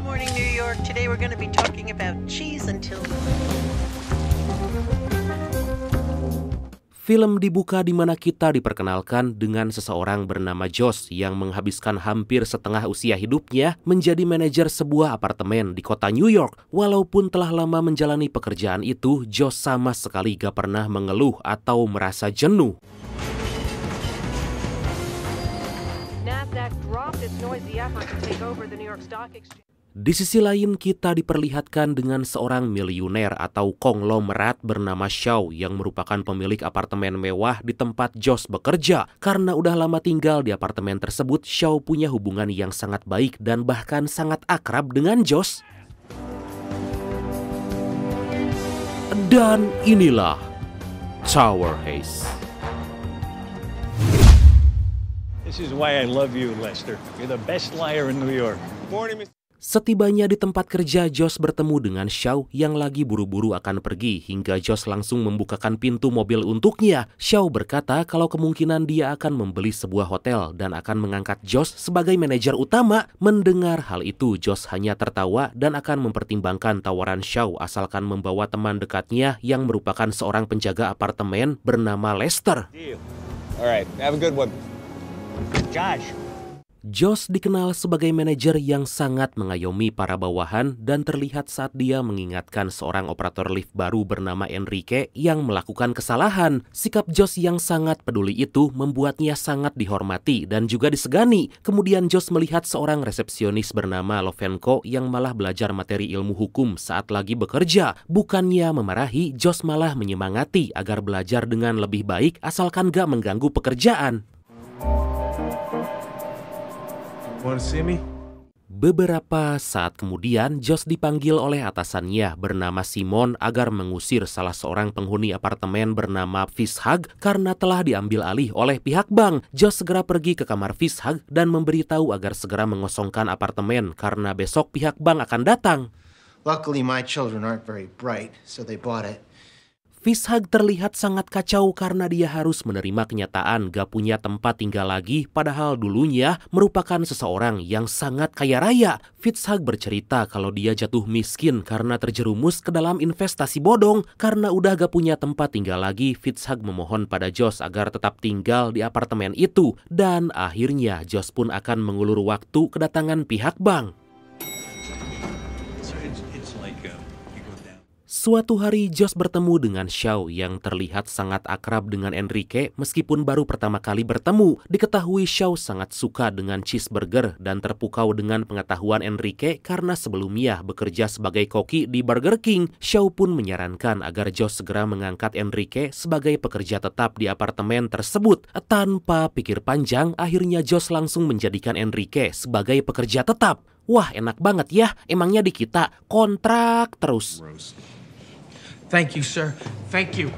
Morning, New York. Today we're going to be talking about cheese until... Film dibuka di mana kita diperkenalkan dengan seseorang bernama Josh yang menghabiskan hampir setengah usia hidupnya menjadi manajer sebuah apartemen di kota New York. Walaupun telah lama menjalani pekerjaan itu, Josh sama sekali gak pernah mengeluh atau merasa jenuh. Nasdaq dropped its noisy effort to take over the New York Stock Exchange. Di sisi lain, kita diperlihatkan dengan seorang miliuner atau konglomerat bernama Shaw yang merupakan pemilik apartemen mewah di tempat Josh bekerja. Karena udah lama tinggal di apartemen tersebut, Shaw punya hubungan yang sangat baik dan bahkan sangat akrab dengan Josh. Dan inilah Tower Haze. This is why I love you, Lester. You're the best liar in New York. Morning, Mr. Setibanya di tempat kerja, Josh bertemu dengan Shaw yang lagi buru-buru akan pergi hingga Josh langsung membukakan pintu mobil untuknya. Shaw berkata kalau kemungkinan dia akan membeli sebuah hotel dan akan mengangkat Josh sebagai manajer utama. Mendengar hal itu, Josh hanya tertawa dan akan mempertimbangkan tawaran Shaw asalkan membawa teman dekatnya yang merupakan seorang penjaga apartemen bernama Lester. Alright, have a good one. Josh. Josh dikenal sebagai manajer yang sangat mengayomi para bawahan dan terlihat saat dia mengingatkan seorang operator lift baru bernama Enrique yang melakukan kesalahan. Sikap Josh yang sangat peduli itu membuatnya sangat dihormati dan juga disegani. Kemudian Josh melihat seorang resepsionis bernama Lovenko yang malah belajar materi ilmu hukum saat lagi bekerja. Bukannya memarahi, Josh malah menyemangati agar belajar dengan lebih baik asalkan gak mengganggu pekerjaan. Want to see me? Beberapa saat kemudian, Josh dipanggil oleh atasannya bernama Simon agar mengusir salah seorang penghuni apartemen bernama Fishhug karena telah diambil alih oleh pihak bank. Josh segera pergi ke kamar Fishhug dan memberitahu agar segera mengosongkan apartemen karena besok pihak bank akan datang. Luckily, my children aren't very bright, so they bought it. Fishhug terlihat sangat kacau karena dia harus menerima kenyataan gak punya tempat tinggal lagi padahal dulunya merupakan seseorang yang sangat kaya raya. Fishhug bercerita kalau dia jatuh miskin karena terjerumus ke dalam investasi bodong. Karena udah gak punya tempat tinggal lagi, Fishhug memohon pada Josh agar tetap tinggal di apartemen itu. Dan akhirnya Josh pun akan mengulur waktu kedatangan pihak bank. Suatu hari Josh bertemu dengan Shaw yang terlihat sangat akrab dengan Enrique meskipun baru pertama kali bertemu. Diketahui Shaw sangat suka dengan cheeseburger dan terpukau dengan pengetahuan Enrique karena sebelumnya bekerja sebagai koki di Burger King. Shaw pun menyarankan agar Josh segera mengangkat Enrique sebagai pekerja tetap di apartemen tersebut. Tanpa pikir panjang, akhirnya Josh langsung menjadikan Enrique sebagai pekerja tetap. Wah, enak banget ya, emangnya di kita kontrak terus. Thank you, sir. Thank you.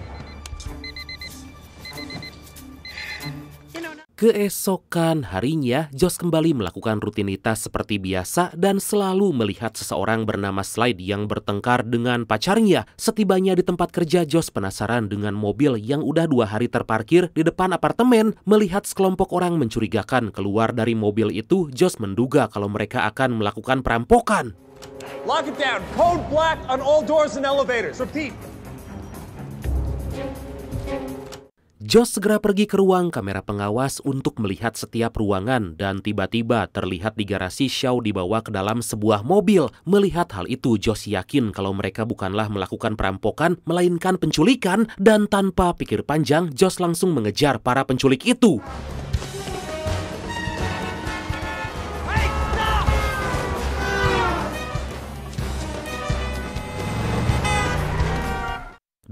Keesokan harinya, Josh kembali melakukan rutinitas seperti biasa dan selalu melihat seseorang bernama Slide yang bertengkar dengan pacarnya. Setibanya di tempat kerja, Josh penasaran dengan mobil yang udah 2 hari terparkir di depan apartemen. Melihat sekelompok orang mencurigakan keluar dari mobil itu, Josh menduga kalau mereka akan melakukan perampokan. Lock it down. Code black on all doors and elevators. Repeat. Josh segera pergi ke ruang kamera pengawas untuk melihat setiap ruangan dan tiba-tiba terlihat di garasi Shaw dibawa ke dalam sebuah mobil. Melihat hal itu, Josh yakin kalau mereka bukanlah melakukan perampokan, melainkan penculikan, dan tanpa pikir panjang, Josh langsung mengejar para penculik itu.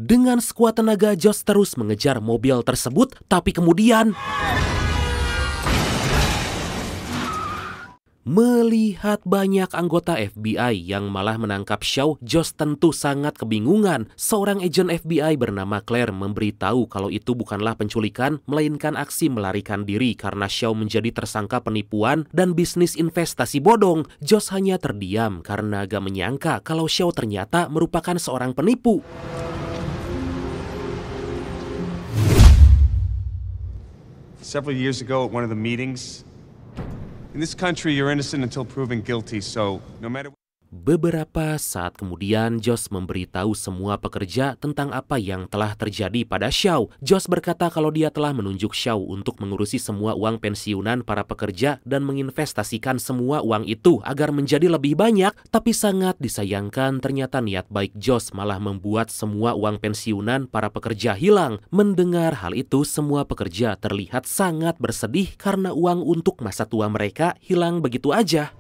Dengan sekuat tenaga, Josh terus mengejar mobil tersebut, tapi kemudian melihat banyak anggota FBI yang malah menangkap Shaw, Josh tentu sangat kebingungan. Seorang agen FBI bernama Claire memberitahu kalau itu bukanlah penculikan, melainkan aksi melarikan diri karena Shaw menjadi tersangka penipuan dan bisnis investasi bodong. Josh hanya terdiam karena gak menyangka kalau Shaw ternyata merupakan seorang penipu. Several years ago at one of the meetings, in this country, you're innocent until proven guilty, so no matter... Beberapa saat kemudian, Josh memberitahu semua pekerja tentang apa yang telah terjadi pada Shaw. Josh berkata kalau dia telah menunjuk Shaw untuk mengurusi semua uang pensiunan para pekerja dan menginvestasikan semua uang itu agar menjadi lebih banyak. Tapi sangat disayangkan, ternyata niat baik Josh malah membuat semua uang pensiunan para pekerja hilang. Mendengar hal itu, semua pekerja terlihat sangat bersedih karena uang untuk masa tua mereka hilang begitu aja.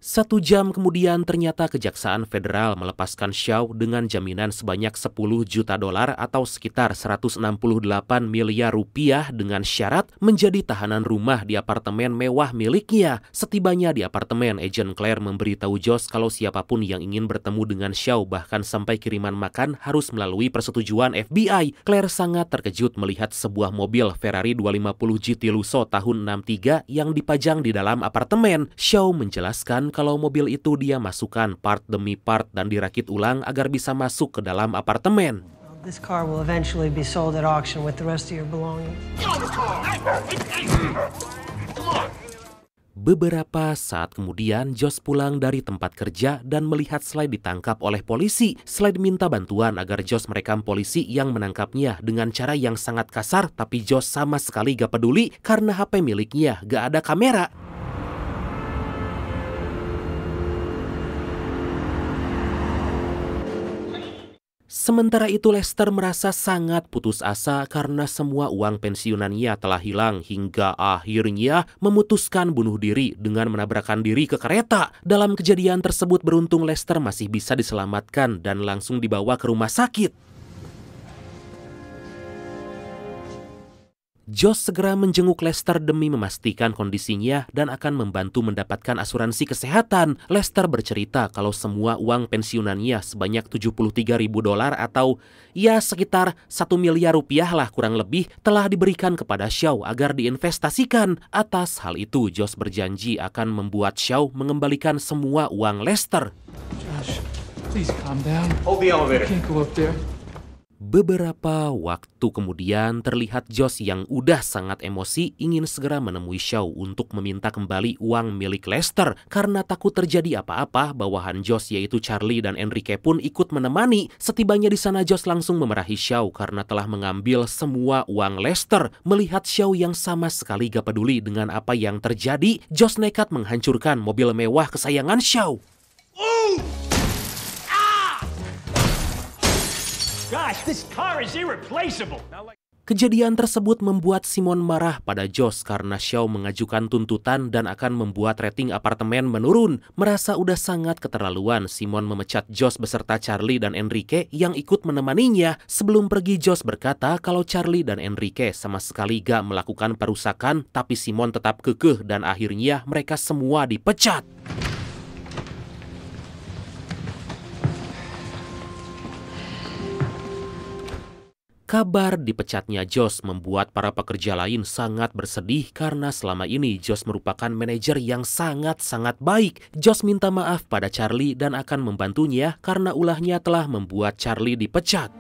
Satu jam kemudian ternyata Kejaksaan Federal melepaskan Shaw dengan jaminan sebanyak 10 juta dolar atau sekitar 168 miliar rupiah dengan syarat menjadi tahanan rumah di apartemen mewah miliknya. Setibanya di apartemen, agen Claire memberitahu Josh kalau siapapun yang ingin bertemu dengan Shaw bahkan sampai kiriman makan harus melalui persetujuan FBI. Claire sangat terkejut melihat sebuah mobil Ferrari 250 GT Lusso tahun 63 yang dipajang di dalam apartemen. Shaw menjelaskan kalau mobil itu dia masukkan part demi part dan dirakit ulang agar bisa masuk ke dalam apartemen. This car will eventually be sold at auction with the rest of your belongings. Beberapa saat kemudian, Josh pulang dari tempat kerja dan melihat Slade ditangkap oleh polisi. Slade minta bantuan agar Josh merekam polisi yang menangkapnya dengan cara yang sangat kasar, tapi Josh sama sekali gak peduli karena HP miliknya gak ada kamera. Sementara itu, Lester merasa sangat putus asa karena semua uang pensiunannya telah hilang hingga akhirnya memutuskan bunuh diri dengan menabrakkan diri ke kereta. Dalam kejadian tersebut, beruntung Lester masih bisa diselamatkan dan langsung dibawa ke rumah sakit. Josh segera menjenguk Lester demi memastikan kondisinya dan akan membantu mendapatkan asuransi kesehatan. Lester bercerita kalau semua uang pensiunannya sebanyak 73.000 dolar atau ya sekitar 1 miliar rupiah lah kurang lebih telah diberikan kepada Shaw agar diinvestasikan. Atas hal itu, Josh berjanji akan membuat Shaw mengembalikan semua uang Lester. Josh, please calm down. Hold the elevator. You can't go up there. Beberapa waktu kemudian terlihat Josh yang udah sangat emosi ingin segera menemui Shaw untuk meminta kembali uang milik Lester. Karena takut terjadi apa-apa, bawahan Josh yaitu Charlie dan Enrique pun ikut menemani. Setibanya di sana, Josh langsung memarahi Shaw karena telah mengambil semua uang Lester. Melihat Shaw yang sama sekali gak peduli dengan apa yang terjadi, Josh nekat menghancurkan mobil mewah kesayangan Shaw. Gosh, this car is irreplaceable. Kejadian tersebut membuat Simon marah pada Josh karena Shaw mengajukan tuntutan dan akan membuat rating apartemen menurun. Merasa udah sangat keterlaluan, Simon memecat Josh beserta Charlie dan Enrique yang ikut menemaninya. Sebelum pergi, Josh berkata kalau Charlie dan Enrique sama sekali gak melakukan perusakan, tapi Simon tetap kekeh dan akhirnya mereka semua dipecat. Kabar dipecatnya Josh membuat para pekerja lain sangat bersedih karena selama ini Josh merupakan manajer yang sangat-sangat baik. Josh minta maaf pada Charlie dan akan membantunya karena ulahnya telah membuat Charlie dipecat.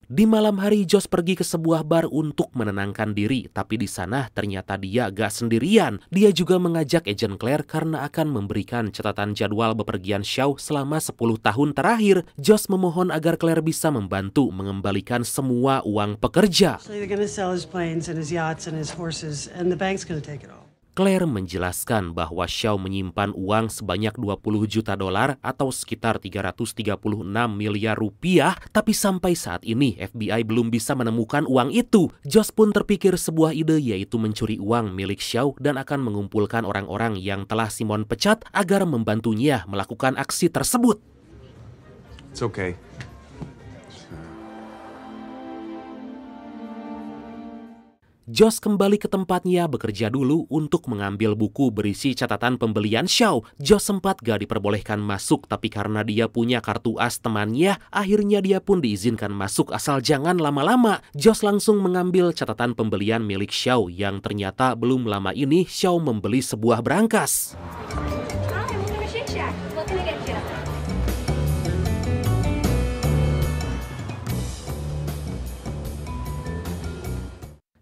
Di malam hari, Josh pergi ke sebuah bar untuk menenangkan diri, tapi di sana ternyata dia gak sendirian. Dia juga mengajak agen Claire karena akan memberikan catatan jadwal bepergian Shaw selama 10 tahun terakhir. Josh memohon agar Claire bisa membantu mengembalikan semua uang pekerja. Claire menjelaskan bahwa Shaw menyimpan uang sebanyak 20 juta dolar atau sekitar 336 miliar rupiah, tapi sampai saat ini FBI belum bisa menemukan uang itu. Josh pun terpikir sebuah ide, yaitu mencuri uang milik Shaw dan akan mengumpulkan orang-orang yang telah Simon pecat agar membantunya melakukan aksi tersebut. It's okay. Josh kembali ke tempatnya bekerja dulu untuk mengambil buku berisi catatan pembelian Shaw. Josh sempat gak diperbolehkan masuk, tapi karena dia punya kartu as temannya, akhirnya dia pun diizinkan masuk asal jangan lama-lama. Josh langsung mengambil catatan pembelian milik Shaw yang ternyata belum lama ini Shaw membeli sebuah brankas.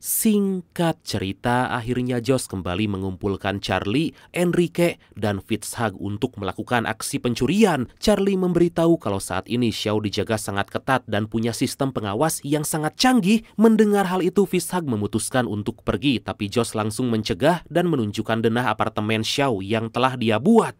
Singkat cerita, akhirnya Josh kembali mengumpulkan Charlie, Enrique, dan Fitzhugh untuk melakukan aksi pencurian. Charlie memberitahu kalau saat ini Shaw dijaga sangat ketat dan punya sistem pengawas yang sangat canggih. Mendengar hal itu, Fitzhugh memutuskan untuk pergi, tapi Josh langsung mencegah dan menunjukkan denah apartemen Shaw yang telah dia buat.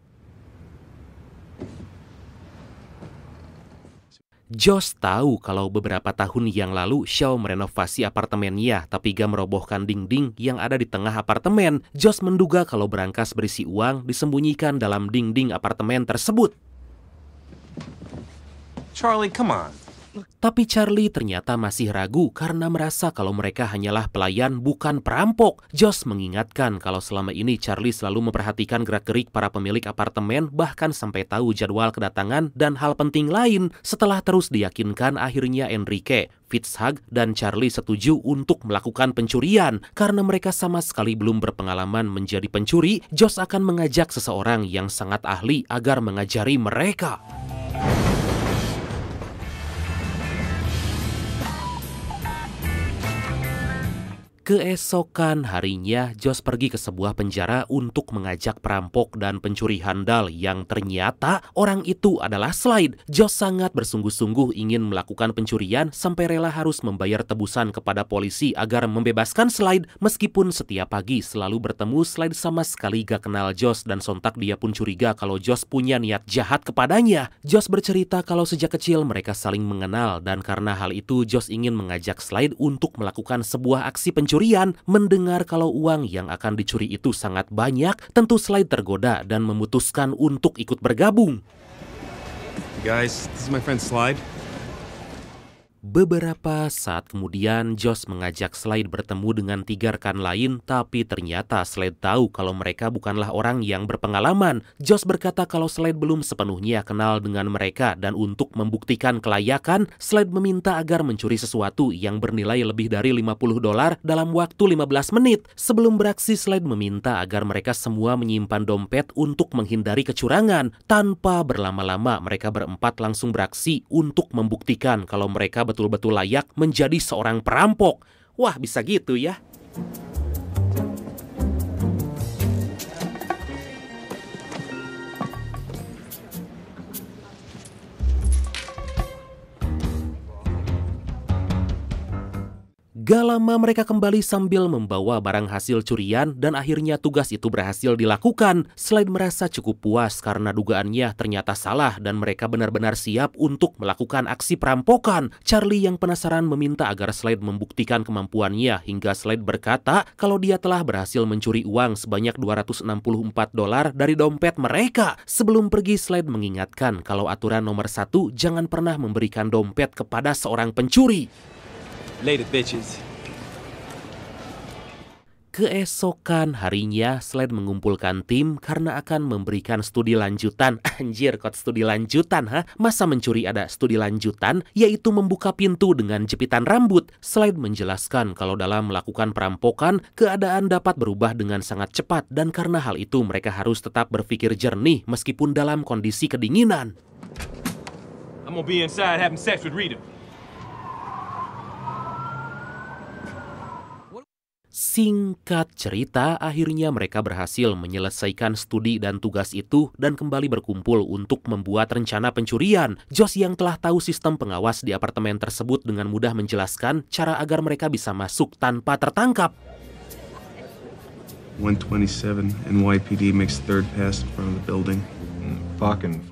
Josh tahu kalau beberapa tahun yang lalu Shaw merenovasi apartemennya, tapi gak merobohkan dinding yang ada di tengah apartemen. Josh menduga kalau brankas berisi uang disembunyikan dalam dinding apartemen tersebut. Charlie, come on. Tapi Charlie ternyata masih ragu karena merasa kalau mereka hanyalah pelayan, bukan perampok. Josh mengingatkan kalau selama ini Charlie selalu memperhatikan gerak-gerik para pemilik apartemen, bahkan sampai tahu jadwal kedatangan dan hal penting lain. Setelah terus diyakinkan, akhirnya Enrique, Fitzhugh, dan Charlie setuju untuk melakukan pencurian. Karena mereka sama sekali belum berpengalaman menjadi pencuri, Josh akan mengajak seseorang yang sangat ahli agar mengajari mereka. Keesokan harinya, Josh pergi ke sebuah penjara untuk mengajak perampok dan pencuri handal yang ternyata orang itu adalah Slide. Josh sangat bersungguh-sungguh ingin melakukan pencurian sampai rela harus membayar tebusan kepada polisi agar membebaskan Slide. Meskipun setiap pagi selalu bertemu, Slide sama sekali gak kenal Josh dan sontak dia pun curiga kalau Josh punya niat jahat kepadanya. Josh bercerita kalau sejak kecil mereka saling mengenal dan karena hal itu Josh ingin mengajak Slide untuk melakukan sebuah aksi pencurian. Mendengar kalau uang yang akan dicuri itu sangat banyak, tentu Slide tergoda dan memutuskan untuk ikut bergabung. Guys, this is my friend Slide. Beberapa saat kemudian, Josh mengajak Slide bertemu dengan 3 rekan lain, tapi ternyata Slide tahu kalau mereka bukanlah orang yang berpengalaman. Josh berkata kalau Slide belum sepenuhnya kenal dengan mereka, dan untuk membuktikan kelayakan, Slide meminta agar mencuri sesuatu yang bernilai lebih dari $50 dalam waktu 15 menit. Sebelum beraksi, Slide meminta agar mereka semua menyimpan dompet untuk menghindari kecurangan. Tanpa berlama-lama, mereka berempat langsung beraksi untuk membuktikan kalau mereka betul-betul layak menjadi seorang perampok. Wah, bisa gitu ya. Gak lama mereka kembali sambil membawa barang hasil curian dan akhirnya tugas itu berhasil dilakukan. Slide merasa cukup puas karena dugaannya ternyata salah dan mereka benar-benar siap untuk melakukan aksi perampokan. Charlie yang penasaran meminta agar Slide membuktikan kemampuannya hingga Slide berkata kalau dia telah berhasil mencuri uang sebanyak $264 dari dompet mereka. Sebelum pergi, Slide mengingatkan kalau aturan nomor 1 jangan pernah memberikan dompet kepada seorang pencuri. Later, bitches. Keesokan harinya, Slide mengumpulkan tim karena akan memberikan studi lanjutan. Anjir, kok studi lanjutan, ha? Masa mencuri ada studi lanjutan? Yaitu membuka pintu dengan jepitan rambut. Slide menjelaskan kalau dalam melakukan perampokan, keadaan dapat berubah dengan sangat cepat dan karena hal itu mereka harus tetap berpikir jernih meskipun dalam kondisi kedinginan. I'm gonna be inside having sex with Rita. Singkat cerita, akhirnya mereka berhasil menyelesaikan studi dan tugas itu dan kembali berkumpul untuk membuat rencana pencurian. Josh yang telah tahu sistem pengawas di apartemen tersebut dengan mudah menjelaskan cara agar mereka bisa masuk tanpa tertangkap. 127 NYPD makes third pass in front of the building. Fucking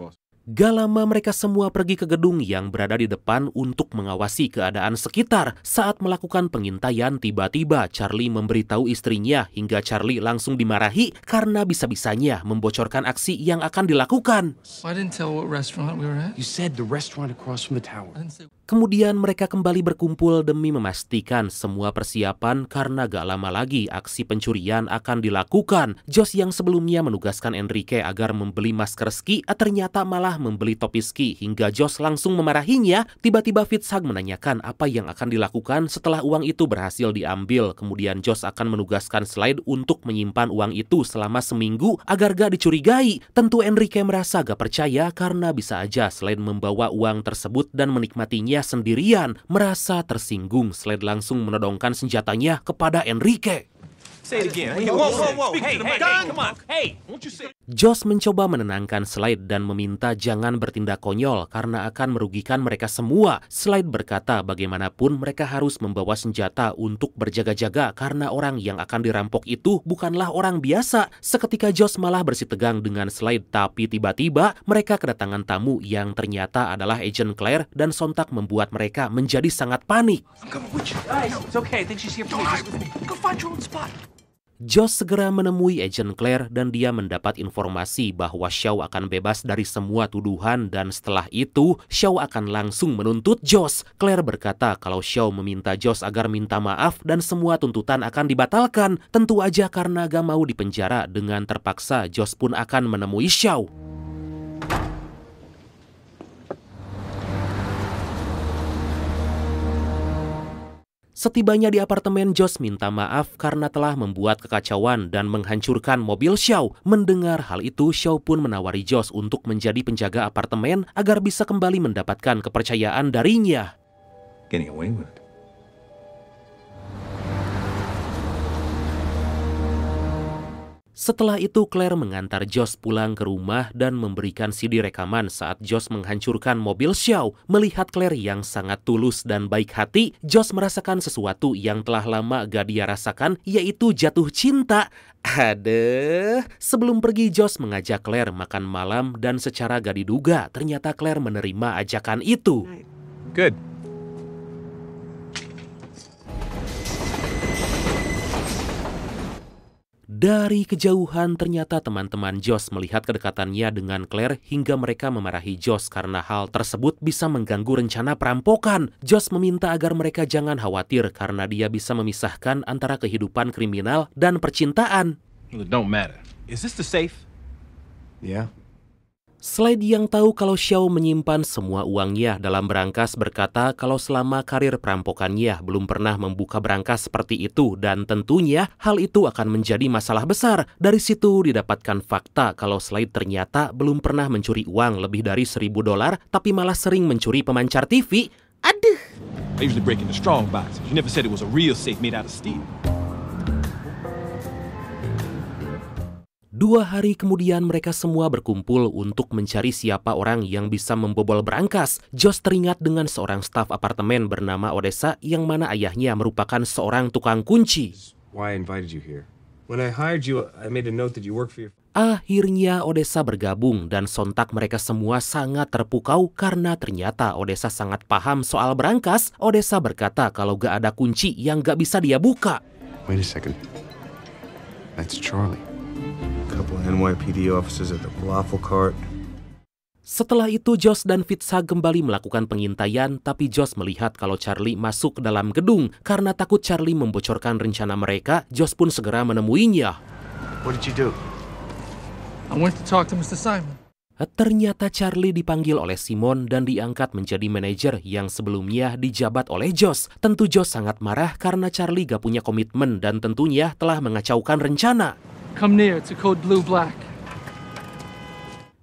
Gak lama mereka semua pergi ke gedung yang berada di depan untuk mengawasi keadaan sekitar. Saat melakukan pengintaian, tiba-tiba Charlie memberitahu istrinya hingga Charlie langsung dimarahi karena bisa-bisanya membocorkan aksi yang akan dilakukan. I didn't tell what restaurant we were at. You said the restaurant across from the tower. I didn't say... Kemudian mereka kembali berkumpul demi memastikan semua persiapan karena gak lama lagi aksi pencurian akan dilakukan. Josh yang sebelumnya menugaskan Enrique agar membeli masker ski, ternyata malah membeli topi ski hingga Josh langsung memarahinya. Tiba-tiba Fitzhugh menanyakan apa yang akan dilakukan setelah uang itu berhasil diambil. Kemudian Josh akan menugaskan Slade untuk menyimpan uang itu selama seminggu agar gak dicurigai. Tentu Enrique merasa gak percaya karena bisa aja Slade membawa uang tersebut dan menikmatinya sendirian. Merasa tersinggung, Slade langsung menodongkan senjatanya kepada Enrique. Say it again. Hey, whoa. Hey, come on. Hey, won't you say... Josh mencoba menenangkan Slade dan meminta jangan bertindak konyol karena akan merugikan mereka semua. Slade berkata bagaimanapun mereka harus membawa senjata untuk berjaga-jaga karena orang yang akan dirampok itu bukanlah orang biasa. Seketika Josh malah bersitegang dengan Slade, tapi tiba-tiba mereka kedatangan tamu yang ternyata adalah Agent Claire dan sontak membuat mereka menjadi sangat panik. It's okay. I think she's here for me. Go find your own spot. Josh segera menemui Agent Claire dan dia mendapat informasi bahwa Shaw akan bebas dari semua tuduhan dan setelah itu Shaw akan langsung menuntut Josh. Claire berkata kalau Shaw meminta Josh agar minta maaf dan semua tuntutan akan dibatalkan. Tentu aja karena gak mau dipenjara, dengan terpaksa Josh pun akan menemui Shaw. Setibanya di apartemen, Josh minta maaf karena telah membuat kekacauan dan menghancurkan mobil Shaw. Mendengar hal itu, Shaw pun menawari Josh untuk menjadi penjaga apartemen agar bisa kembali mendapatkan kepercayaan darinya. Getting away with it. Setelah itu Claire mengantar Josh pulang ke rumah dan memberikan CD rekaman saat Josh menghancurkan mobil Shaw. Melihat Claire yang sangat tulus dan baik hati, Josh merasakan sesuatu yang telah lama gak dia rasakan, yaitu jatuh cinta. Aduh, sebelum pergi Josh mengajak Claire makan malam dan secara gak diduga ternyata Claire menerima ajakan itu. Good. Dari kejauhan ternyata teman-teman Josh melihat kedekatannya dengan Claire hingga mereka memarahi Josh karena hal tersebut bisa mengganggu rencana perampokan. Josh meminta agar mereka jangan khawatir karena dia bisa memisahkan antara kehidupan kriminal dan percintaan. Well, it don't matter. Is this the safe? Yeah. Slade yang tahu kalau Shaw menyimpan semua uangnya dalam berangkas berkata kalau selama karir perampokannya belum pernah membuka berangkas seperti itu dan tentunya hal itu akan menjadi masalah besar. Dari situ didapatkan fakta kalau Slade ternyata belum pernah mencuri uang lebih dari $1.000 tapi malah sering mencuri pemancar TV. Aduh. I usually break into strong boxes. You never said it was a real safe made out of steel. 2 hari kemudian mereka semua berkumpul untuk mencari siapa orang yang bisa membobol berangkas. Josh teringat dengan seorang staf apartemen bernama Odessa yang mana ayahnya merupakan seorang tukang kunci. Why I invited you here? When I hired you, I made a note that you work for your... Akhirnya Odessa bergabung dan sontak mereka semua sangat terpukau karena ternyata Odessa sangat paham soal berangkas. Odessa berkata kalau gak ada kunci yang gak bisa dia buka. Wait a second. That's Charlie. Couple of NYPD officers at the falafel cart. Setelah itu Josh dan Fitzhugh kembali melakukan pengintaian, tapi Josh melihat kalau Charlie masuk ke dalam gedung. Karena takut Charlie membocorkan rencana mereka, Josh pun segera menemuinya. What did you do? I went to talk to Mr. Simon. Ternyata Charlie dipanggil oleh Simon dan diangkat menjadi manajer yang sebelumnya dijabat oleh Josh. Tentu Josh sangat marah karena Charlie gak punya komitmen dan tentunya telah mengacaukan rencana. Come near to code blue black.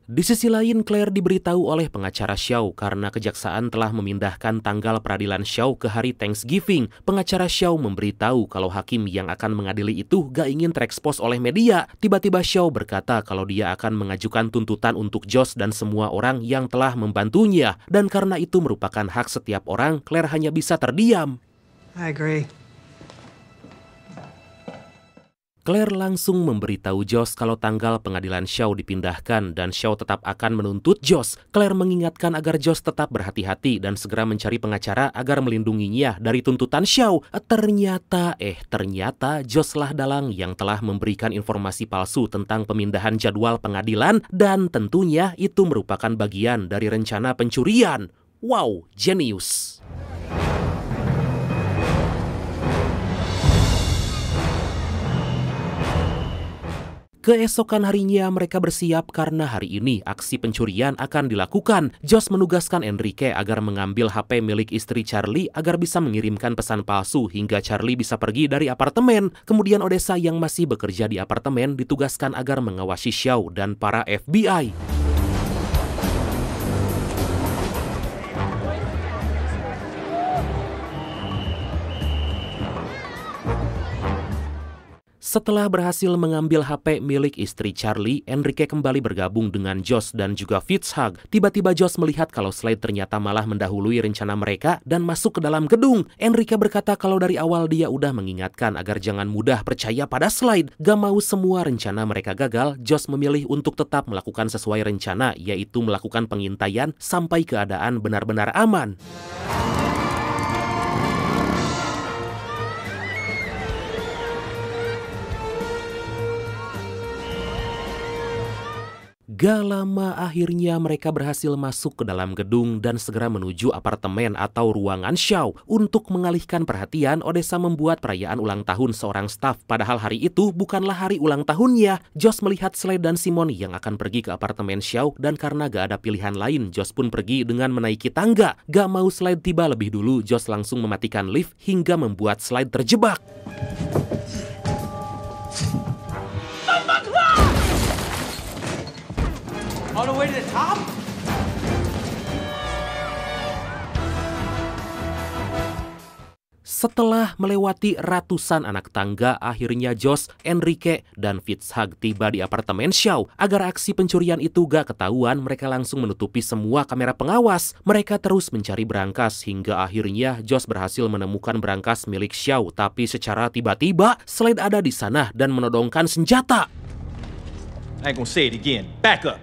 Di sisi lain, Claire diberitahu oleh pengacara Shaw karena kejaksaan telah memindahkan tanggal peradilan Shaw ke hari Thanksgiving. Pengacara Shaw memberitahu kalau hakim yang akan mengadili itu gak ingin terekspos oleh media. Tiba-tiba Shaw berkata kalau dia akan mengajukan tuntutan untuk Josh dan semua orang yang telah membantunya. Dan karena itu merupakan hak setiap orang, Claire hanya bisa terdiam. I agree. Claire langsung memberitahu Josh kalau tanggal pengadilan Shaw dipindahkan dan Shaw tetap akan menuntut Josh. Claire mengingatkan agar Josh tetap berhati-hati dan segera mencari pengacara agar melindunginya dari tuntutan Shaw. Ternyata Josh lah dalang yang telah memberikan informasi palsu tentang pemindahan jadwal pengadilan dan tentunya itu merupakan bagian dari rencana pencurian. Wow, jenius. Keesokan harinya mereka bersiap karena hari ini aksi pencurian akan dilakukan. Josh menugaskan Enrique agar mengambil HP milik istri Charlie agar bisa mengirimkan pesan palsu hingga Charlie bisa pergi dari apartemen. Kemudian Odessa yang masih bekerja di apartemen ditugaskan agar mengawasi Shaw dan para FBI. Setelah berhasil mengambil HP milik istri Charlie, Enrique kembali bergabung dengan Josh dan juga Fitzhugh. Tiba-tiba Josh melihat kalau Slade ternyata malah mendahului rencana mereka dan masuk ke dalam gedung. Enrique berkata kalau dari awal dia udah mengingatkan agar jangan mudah percaya pada Slade. Gak mau semua rencana mereka gagal, Josh memilih untuk tetap melakukan sesuai rencana, yaitu melakukan pengintaian sampai keadaan benar-benar aman. Gak lama akhirnya mereka berhasil masuk ke dalam gedung dan segera menuju apartemen atau ruangan Shaw. Untuk mengalihkan perhatian, Odessa membuat perayaan ulang tahun seorang staf. Padahal hari itu bukanlah hari ulang tahunnya. Josh melihat Slade dan Simon yang akan pergi ke apartemen Shaw dan karena gak ada pilihan lain, Josh pun pergi dengan menaiki tangga. Gak mau Slade tiba lebih dulu, Josh langsung mematikan lift hingga membuat Slade terjebak. All the way to the top? Setelah melewati ratusan anak tangga, akhirnya Josh, Enrique, dan Fitzhugh tiba di apartemen Shaw. Agar aksi pencurian itu gak ketahuan, mereka langsung menutupi semua kamera pengawas. Mereka terus mencari berangkas hingga akhirnya Josh berhasil menemukan berangkas milik Shaw. Tapi secara tiba-tiba, Slade ada di sana dan menodongkan senjata. I ain't gonna say it again. Back up.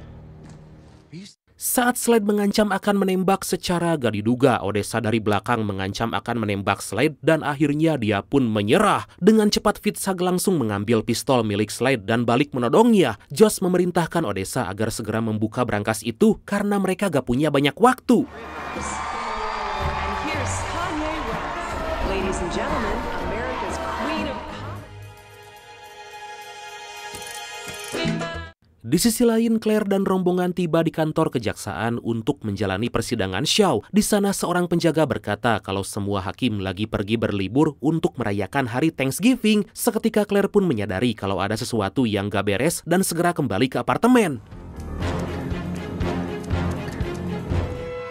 Saat Slade mengancam akan menembak secara gak diduga, Odessa dari belakang mengancam akan menembak Slade dan akhirnya dia pun menyerah. Dengan cepat Fitzhugh langsung mengambil pistol milik Slade dan balik menodongnya. Josh memerintahkan Odessa agar segera membuka berangkas itu karena mereka gak punya banyak waktu. Ladies and gentlemen, America's Queen of... Di sisi lain, Claire dan rombongan tiba di kantor kejaksaan untuk menjalani persidangan Shaw. Di sana seorang penjaga berkata kalau semua hakim lagi pergi berlibur untuk merayakan hari Thanksgiving. Seketika Claire pun menyadari kalau ada sesuatu yang gak beres dan segera kembali ke apartemen.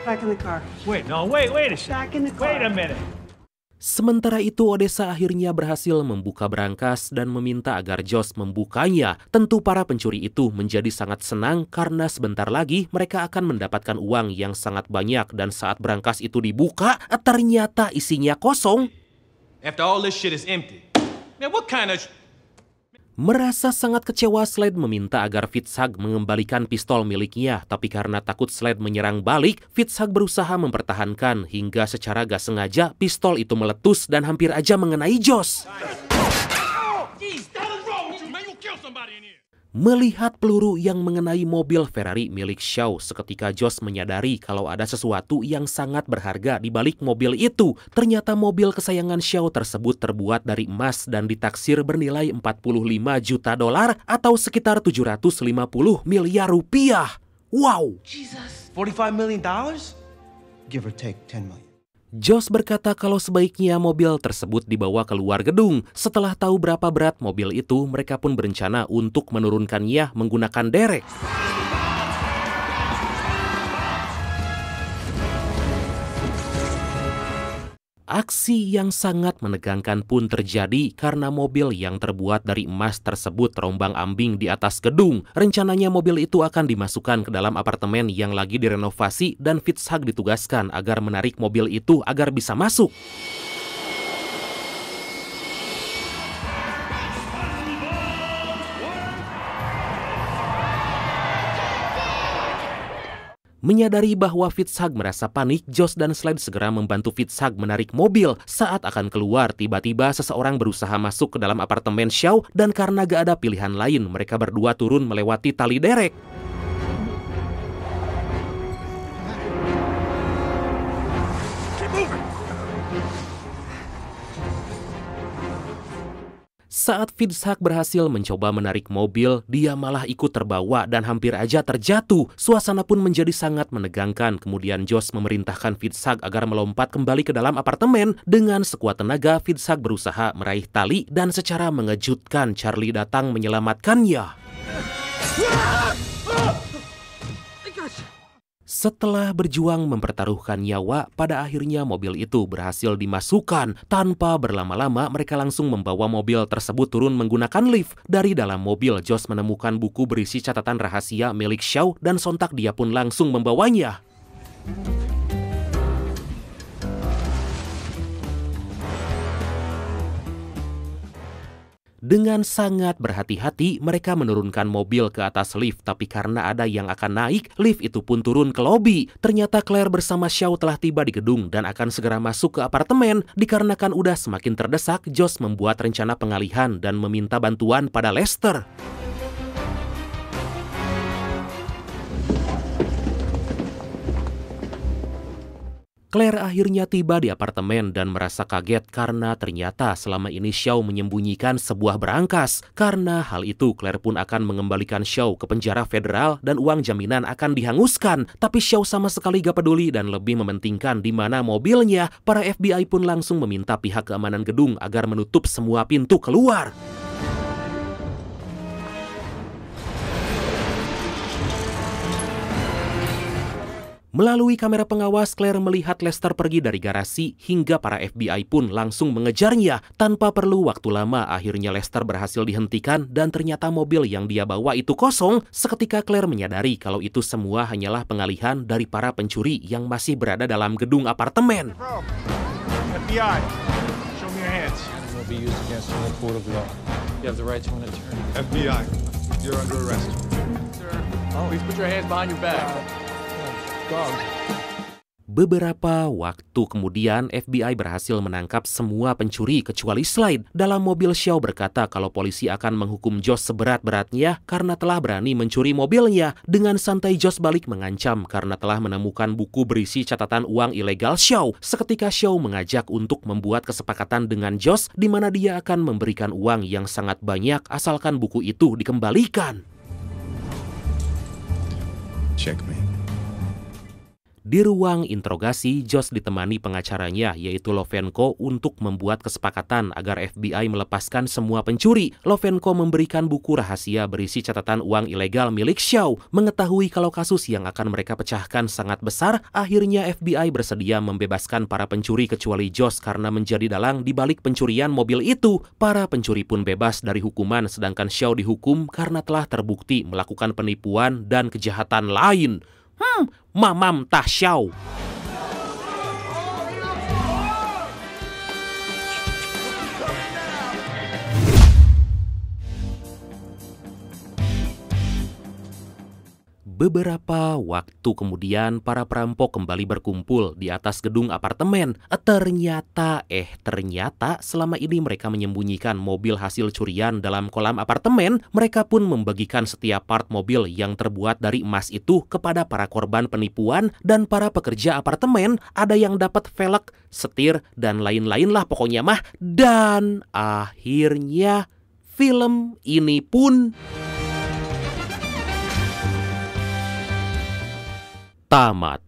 Back in the car. Wait a minute. Sementara itu, Odessa akhirnya berhasil membuka berangkas dan meminta agar Josh membukanya. Tentu para pencuri itu menjadi sangat senang karena sebentar lagi mereka akan mendapatkan uang yang sangat banyak dan saat berangkas itu dibuka, ternyata isinya kosong. After all this shit is empty. Man, what kind of... Merasa sangat kecewa, Slade meminta agar Fitzhugh mengembalikan pistol miliknya. Tapi karena takut Slade menyerang balik, Fitzhugh berusaha mempertahankan hingga secara gak sengaja pistol itu meletus dan hampir aja mengenai Josh. Melihat peluru yang mengenai mobil Ferrari milik Shaw, seketika Josh menyadari kalau ada sesuatu yang sangat berharga di balik mobil itu. Ternyata mobil kesayangan Shaw tersebut terbuat dari emas dan ditaksir bernilai 45 juta dolar atau sekitar 750 miliar rupiah. Wow! Jesus. $45 million? Give or take 10 million. Josh berkata kalau sebaiknya mobil tersebut dibawa keluar gedung. Setelah tahu berapa berat mobil itu, mereka pun berencana untuk menurunkannya menggunakan derek. Aksi yang sangat menegangkan pun terjadi karena mobil yang terbuat dari emas tersebut terombang-ambing di atas gedung. Rencananya mobil itu akan dimasukkan ke dalam apartemen yang lagi direnovasi dan Fitzhugh ditugaskan agar menarik mobil itu agar bisa masuk. Menyadari bahwa Fitzhugh merasa panik, Josh dan Slade segera membantu Fitzhugh menarik mobil. Saat akan keluar, tiba-tiba seseorang berusaha masuk ke dalam apartemen Shaw dan karena gak ada pilihan lain, mereka berdua turun melewati tali derek. Saat Fitzhugh berhasil mencoba menarik mobil, dia malah ikut terbawa dan hampir aja terjatuh. Suasana pun menjadi sangat menegangkan. Kemudian Josh memerintahkan Fitzhugh agar melompat kembali ke dalam apartemen. Dengan sekuat tenaga, Fitzhugh berusaha meraih tali dan secara mengejutkan Charlie datang menyelamatkannya. Setelah berjuang mempertaruhkan nyawa, pada akhirnya mobil itu berhasil dimasukkan. Tanpa berlama-lama, mereka langsung membawa mobil tersebut turun menggunakan lift. Dari dalam mobil, Josh menemukan buku berisi catatan rahasia milik Shaw dan sontak dia pun langsung membawanya. Dengan sangat berhati-hati, mereka menurunkan mobil ke atas lift, tapi karena ada yang akan naik, lift itu pun turun ke lobi. Ternyata Claire bersama Shaw telah tiba di gedung dan akan segera masuk ke apartemen. Dikarenakan udah semakin terdesak, Josh membuat rencana pengalihan dan meminta bantuan pada Lester. Claire akhirnya tiba di apartemen dan merasa kaget karena ternyata selama ini Shaw menyembunyikan sebuah berangkas. Karena hal itu, Claire pun akan mengembalikan Shaw ke penjara federal dan uang jaminan akan dihanguskan. Tapi Shaw sama sekali gak peduli dan lebih mementingkan di mana mobilnya. Para FBI pun langsung meminta pihak keamanan gedung agar menutup semua pintu keluar. Melalui kamera pengawas, Claire melihat Lester pergi dari garasi hingga para FBI pun langsung mengejarnya. Tanpa perlu waktu lama, akhirnya Lester berhasil dihentikan dan ternyata mobil yang dia bawa itu kosong. Seketika Claire menyadari kalau itu semua hanyalah pengalihan dari para pencuri yang masih berada dalam gedung apartemen. FBI, show me your hands. Will be used against you in a court of law. You have the right to an attorney. FBI, you're under arrest. Sir, please put your hands behind your back. Beberapa waktu kemudian, FBI berhasil menangkap semua pencuri kecuali Slade. Dalam mobil, Shaw berkata kalau polisi akan menghukum Josh seberat-beratnya karena telah berani mencuri mobilnya. Dengan santai, Josh balik mengancam karena telah menemukan buku berisi catatan uang ilegal Shaw. Seketika Shaw mengajak untuk membuat kesepakatan dengan Josh di mana dia akan memberikan uang yang sangat banyak asalkan buku itu dikembalikan. Checkmate. Di ruang interogasi, Josh ditemani pengacaranya yaitu Lovenko untuk membuat kesepakatan agar FBI melepaskan semua pencuri. Lovenko memberikan buku rahasia berisi catatan uang ilegal milik Shaw. Mengetahui kalau kasus yang akan mereka pecahkan sangat besar, akhirnya FBI bersedia membebaskan para pencuri kecuali Josh karena menjadi dalang di balik pencurian mobil itu. Para pencuri pun bebas dari hukuman sedangkan Shaw dihukum karena telah terbukti melakukan penipuan dan kejahatan lain. Mamam tah Shaw. Beberapa waktu kemudian, para perampok kembali berkumpul di atas gedung apartemen. Ternyata selama ini mereka menyembunyikan mobil hasil curian dalam kolam apartemen. Mereka pun membagikan setiap part mobil yang terbuat dari emas itu kepada para korban penipuan dan para pekerja apartemen. Ada yang dapat velg, setir, dan lain-lain lah pokoknya mah. Dan akhirnya film ini pun tamat.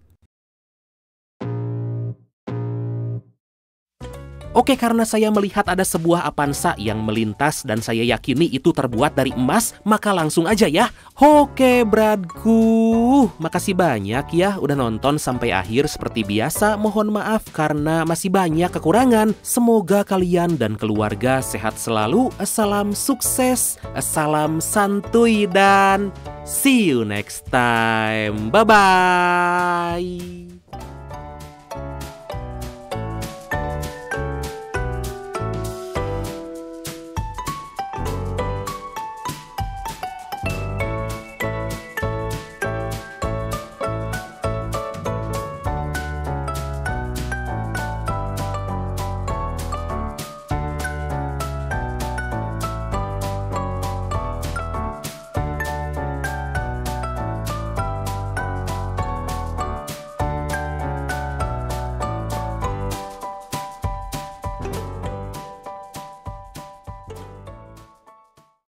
Oke, karena saya melihat ada sebuah Avanza yang melintas dan saya yakini itu terbuat dari emas, maka langsung aja ya. Oke, bradku, makasih banyak ya udah nonton sampai akhir. Seperti biasa, mohon maaf karena masih banyak kekurangan. Semoga kalian dan keluarga sehat selalu. Salam sukses, salam santuy, dan see you next time. Bye-bye.